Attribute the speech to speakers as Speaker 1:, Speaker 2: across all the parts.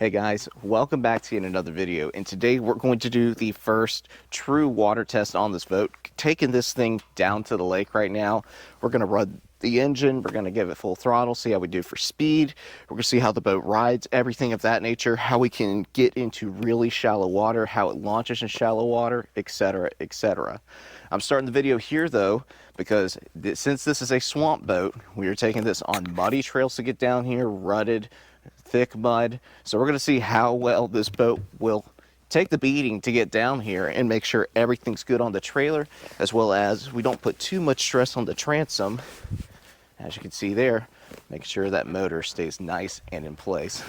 Speaker 1: Hey guys, welcome back to yet another video, and today we're going to do the first true water test on this boat. Taking this thing down to the lake right now, we're going to run the engine, we're going to give it full throttle, see how we do for speed, we're going to see how the boat rides, everything of that nature, how we can get into really shallow water, how it launches in shallow water, etc, etc. I'm starting the video here though, because since this is a swamp boat, we are taking this on muddy trails to get down here, rutted, thick mud. So we're going to see how well this boat will take the beating to get down here and make sure everything's good on the trailer, as well as we don't put too much stress on the transom. As you can see there, make sure that motor stays nice and in place.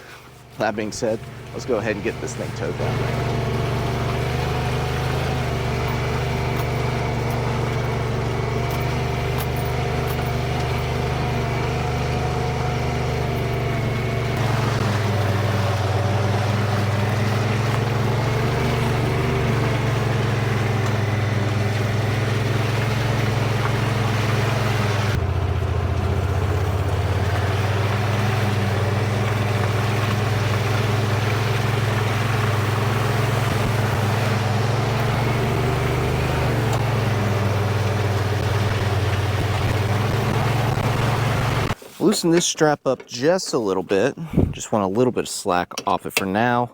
Speaker 1: That being said, let's go ahead and get this thing towed down there. Loosen this strap up just a little bit. Just want a little bit of slack off it for now.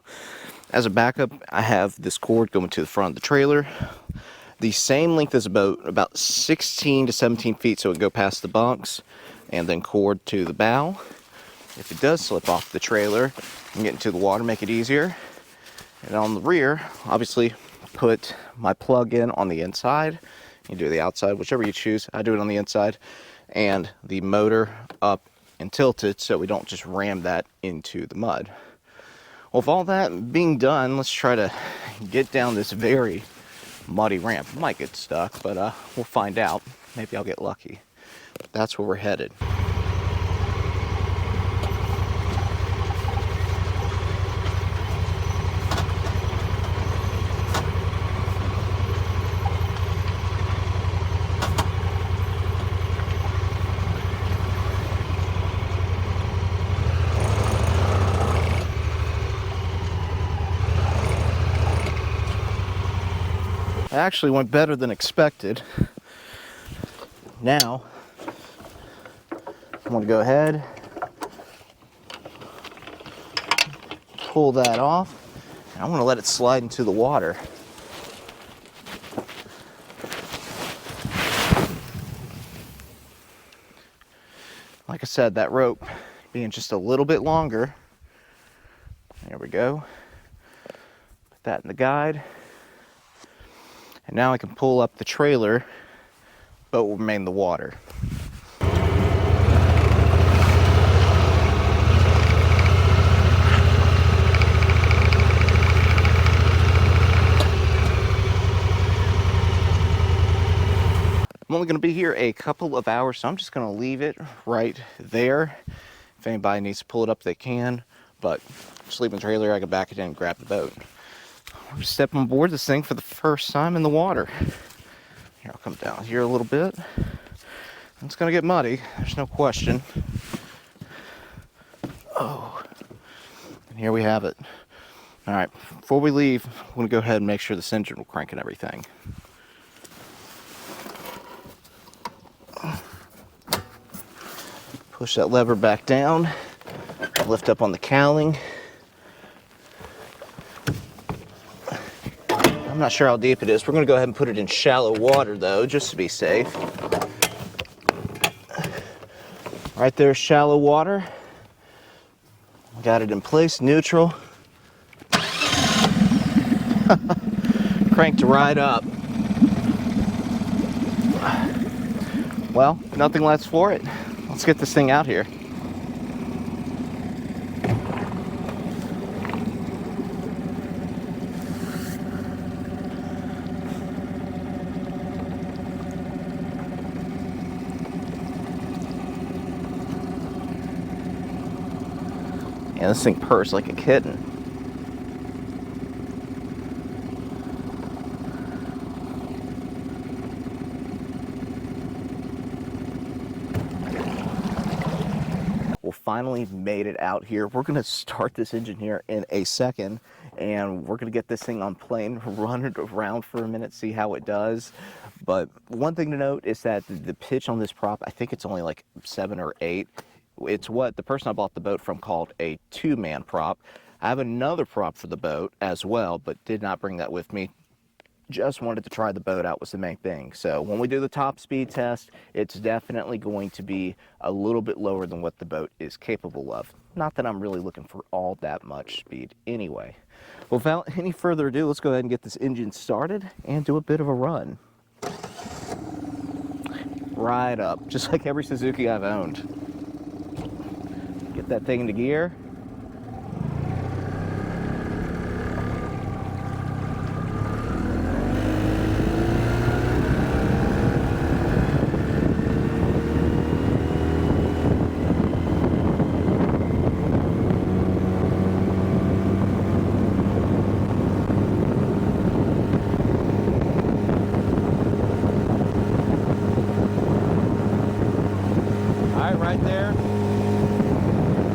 Speaker 1: As a backup, I have this cord going to the front of the trailer. The same length as a boat, about 16 to 17 feet, so it go past the bunks, and then cord to the bow. If it does slip off the trailer and get into the water, make it easier. And on the rear, obviously, put my plug in on the inside. You do the outside, whichever you choose. I do it on the inside. And the motor up and tilted so we don't just ram that into the mud. Well, with all that being done, let's try to get down this very muddy ramp. Might get stuck, but we'll find out. Maybe I'll get lucky. That's where we're headed. Actually went better than expected. Now, I'm going to go ahead, pull that off, and I'm going to let it slide into the water. Like I said, that rope being just a little bit longer. There we go. Put that in the guide. And now I can pull up the trailer, but will remain in the water. I'm only going to be here a couple of hours, so I'm just going to leave it right there. If anybody needs to pull it up, they can. But just leave the trailer, I can back it in and grab the boat. We're stepping on board this thing for the first time in the water. Here, I'll come down here a little bit. It's going to get muddy, there's no question. Oh, and here we have it. All right, before we leave, I'm going to go ahead and make sure this engine will crank and everything. Push that lever back down, lift up on the cowling. I'm not sure how deep it is. We're going to go ahead and put it in shallow water, though, just to be safe. Right there, shallow water. Got it in place, neutral. Cranked right up. Well, nothing less for it. Let's get this thing out here. Yeah, this thing purrs like a kitten. finally made it out here. We're gonna start this engine here in a second, and we're gonna get this thing on plane, run it around for a minute, see how it does. But one thing to note is that the pitch on this prop, I think it's only like 7 or 8. It's what the person I bought the boat from called a 2-man prop. I have another prop for the boat as well, but did not bring that with me. Just wanted to try the boat out was the main thing. So when we do the top speed test, it's definitely going to be a little bit lower than what the boat is capable of. Not that I'm really looking for all that much speed anyway. Well, without any further ado, let's go ahead and get this engine started and do a bit of a run. Right up, just like every Suzuki I've owned. Get that thing into gear. Right there.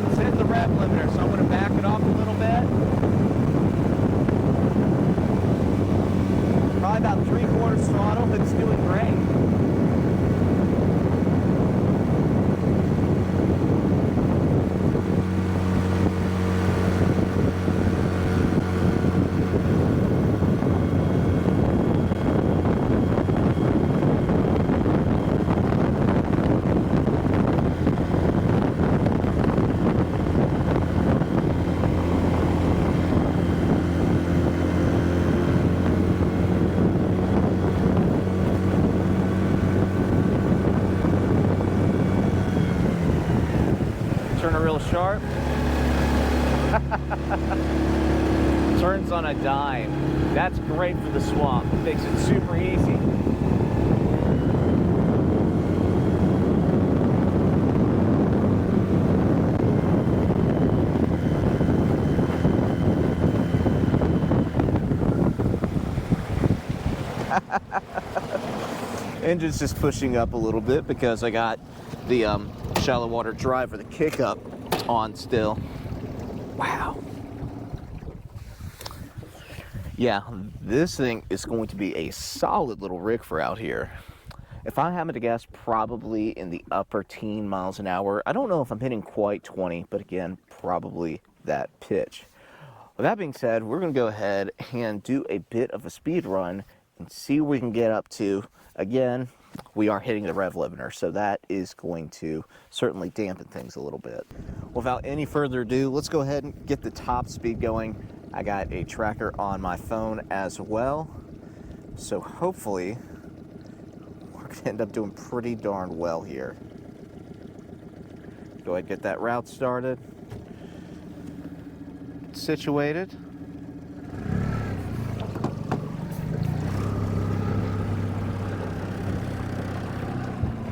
Speaker 1: It's hitting the rev limiter, so I'm going to back it off a little bit. Probably about 3/4 throttle, but it's doing great. Turn it real sharp. Turns on a dime. That's great for the swamp. Makes it super easy. Engine's just pushing up a little bit because I got the shallow water drive or the kick up on still. Wow. Yeah, this thing is going to be a solid little rig for out here. If I'm having to guess, probably in the upper teen miles an hour. I don't know if I'm hitting quite 20, but again, probably that pitch. With that being said, we're going to go ahead and do a bit of a speed run and see what we can get up to. Again, we are hitting the rev limiter, so that is going to certainly dampen things a little bit. Without any further ado, let's go ahead and get the top speed going. I got a tracker on my phone as well, so hopefully we're going to end up doing pretty darn well here. Go ahead and get that route started, situated.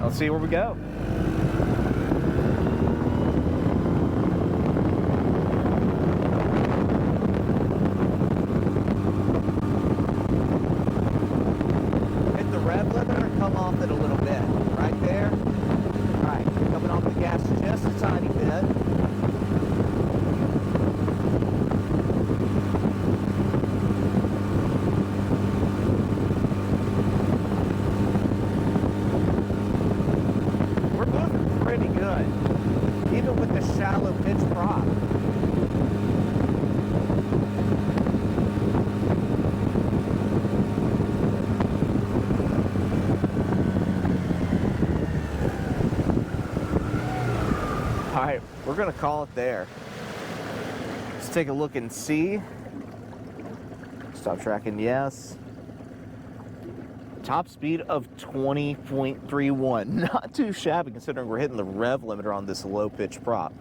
Speaker 1: Let's see where we go. Hit the rev limiter and come off it a little bit. Right there. All right, coming off the gas just a tiny bit. Pretty good, even with the shallow pitch prop. All right, we're gonna call it there. Let's take a look and see. Stop tracking, yes. Top speed of 20.31. Not too shabby considering we're hitting the rev limiter on this low pitch prop.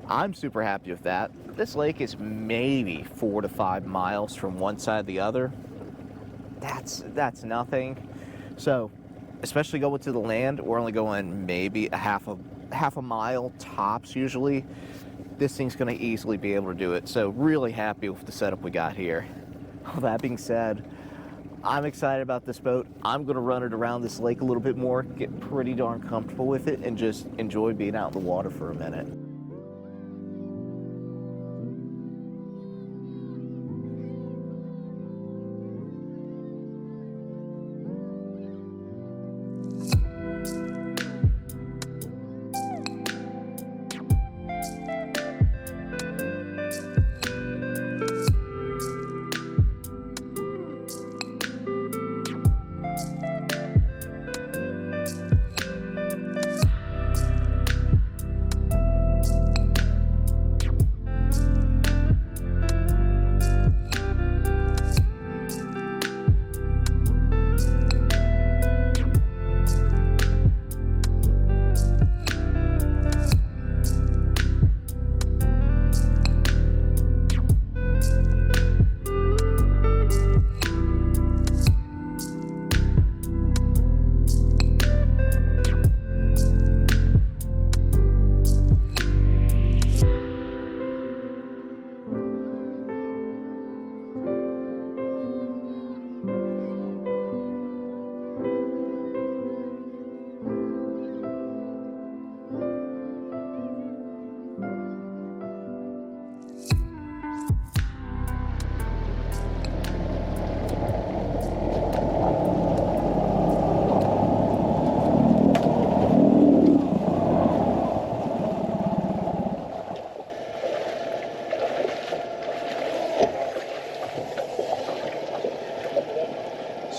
Speaker 1: I'm super happy with that. This lake is maybe 4 to 5 miles from one side to the other. That's nothing. So, especially going to the land, we're only going maybe a half a mile tops usually. This thing's going to easily be able to do it. So, really happy with the setup we got here. All that being said, I'm excited about this boat. I'm going to run it around this lake a little bit more, get pretty darn comfortable with it, and just enjoy being out in the water for a minute.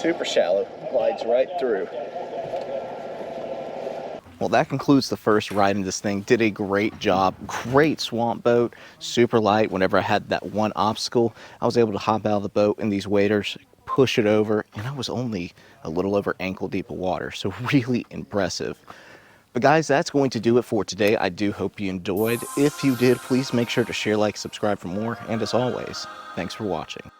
Speaker 1: super shallow, glides right through. Well, that concludes the first ride in this thing. Did a great job. Great swamp boat, super light. Whenever I had that one obstacle, I was able to hop out of the boat in these waders, push it over, and I was only a little over ankle deep of water. So really impressive. But guys, that's going to do it for today. I do hope you enjoyed. If you did, please make sure to share, like, subscribe for more. And as always, thanks for watching.